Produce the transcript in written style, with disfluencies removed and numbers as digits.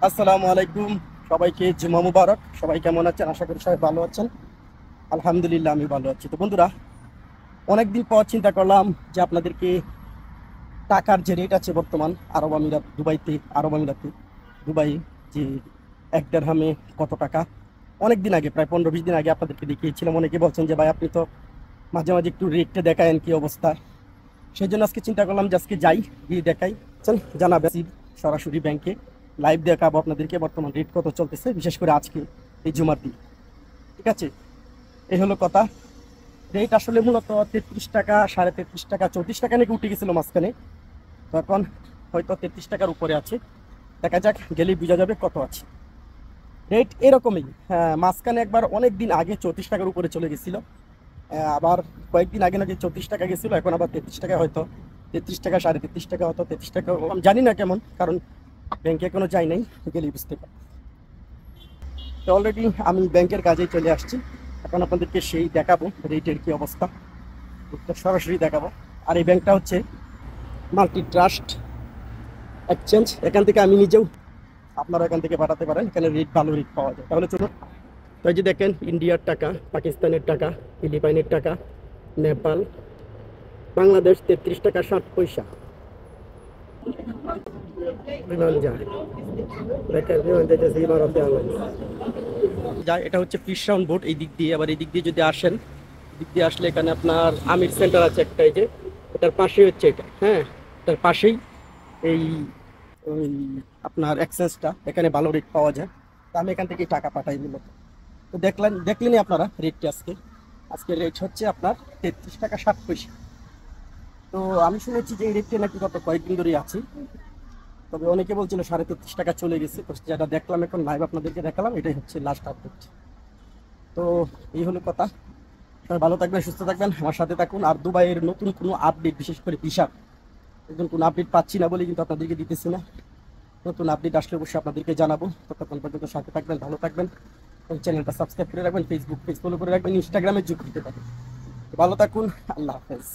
আসসালামু আলাইকুম। সবাইকে জুমা মুবারক। সবাই কেমন আছেন? আশা করি সবাই ভালো আছেন। আলহামদুলিল্লাহ আমি ভালো আছি। তো বন্ধুরা, অনেকদিন পর চিন্তা করলাম যে আপনাদেরকে টাকার যে রেট আছে বর্তমান আরব আমিরাত, দুবাই, যে এক দেড়হামে কত টাকা। অনেক দিন আগে, প্রায় 15-20 দিন আগে আপনাদেরকে দেখিয়েছিলাম। অনেকে বলছেন যে ভাই আপনি তো মাঝে মাঝে একটু রেটটা দেখায়েন কি অবস্থা। সেই জন্য আজকে চিন্তা করলাম যে আজকে যাই, গিয়ে দেখাই। চল জানাবে সরাসরি ব্যাংকে লাইভ দেখাবো আপনাদেরকে বর্তমান রেট কত চলতেছে, বিশেষ করে আজকে এই জুমার দিন। ঠিক আছে, এই হলো কথা। রেট আসলে মূলত 33 টাকা, 33.5 টাকা, 34 টাকা নাকি উঠে গেছিল মাঝখানে। তো এখন হয়তো 33 টাকার উপরে আছে। দেখা যাক, গেলেই বোঝা যাবে কত আছে। রেট এরকমই, হ্যাঁ, মাঝখানে একবার অনেক দিন আগে 34 টাকার উপরে চলে গেছিল। আবার কয়েকদিন আগে নাকি 34 টাকা গেছিল, এখন আবার 33 টাকা, হয়তো 33 টাকা, 33.5 টাকা, হয়তো 33 টাকা, আমি জানি না কেমন, কারণ ব্যাংকে এখনো যাই নাই, গেলেই বুঝতে পারি। তো অলরেডি আমি ব্যাংকের কাজেই চলে আসছি। এখন আপনাদেরকে সেই দেখাবো রেটের কি অবস্থা, তো সরাসরি দেখাবো। আর এই ব্যাংকটা হচ্ছে মাল্টি ট্রাস্ট এক্সচেঞ্জ। এখান থেকে আমি নিজেও, আপনারা এখান থেকে পাঠাতে পারেন। এখানে রেট, ভালো রেট পাওয়া যায়। তাহলে চলুন। তো এই যে দেখেন, ইন্ডিয়ার টাকা, পাকিস্তানের টাকা, ফিলিপাইনের টাকা, নেপাল, বাংলাদেশ 33 টাকা 60 পয়সা। বিমান যায়, দেখেন বিমান যাইতেছে ইমারতে আirlines। যায়, এটা হচ্ছে ফিশ রাউন্ড বোট। এই দিক দিয়ে, আবার এই দিক দিয়ে যদি আসেন, দিক দিয়ে আসলে এখানে আপনার আমির সেন্টার আছে একটা, এই যে এটার পাশেই হচ্ছে এটা, হ্যাঁ, এটার পাশেই এই ওই আপনার এক্সচেঞ্জটা। এখানে ভালো রেট পাওয়া যায়। তো আমি এখান থেকে টাকা পাঠাই মূলত। তো দেখলেনই আপনারা রেটটি আজকে। আজকে রেট হচ্ছে আপনার 33 টাকা 60 পয়সা। তো আমি শুনেছি যে এই রেটটা নাকি গত কয়েকদিন ধরেই আছে। তবে অনেকে বলছিল 33.5 টাকা চলে গেছে। তো যেটা দেখলাম এখন লাইভ আপনাদেরকে দেখালাম, এটাই হচ্ছে লাস্ট আপডেট। তো এই হলো কথা। সবাই ভালো থাকবেন, সুস্থ থাকবেন, আমার সাথে থাকুন। আর দুবাইয়ের নতুন কোনো আপডেট, বিশেষ করে ভিসার নতুন কোনো আপডেট পাচ্ছি না বলে কিন্তু আপনাদেরকে দিতেছি না। নতুন আপডেট আসলে অবশ্যই আপনাদেরকে জানাবো। ততক্ষণ পর্যন্ত সাথে থাকবেন, ভালো থাকবেন। এবং চ্যানেলটা সাবস্ক্রাইব করে রাখবেন, ফেসবুক পেজ ফলো করে রাখবেন, ইনস্টাগ্রামে যুক্ত দিতে পারেন। ভালো থাকুন, আল্লাহ হাফেজ।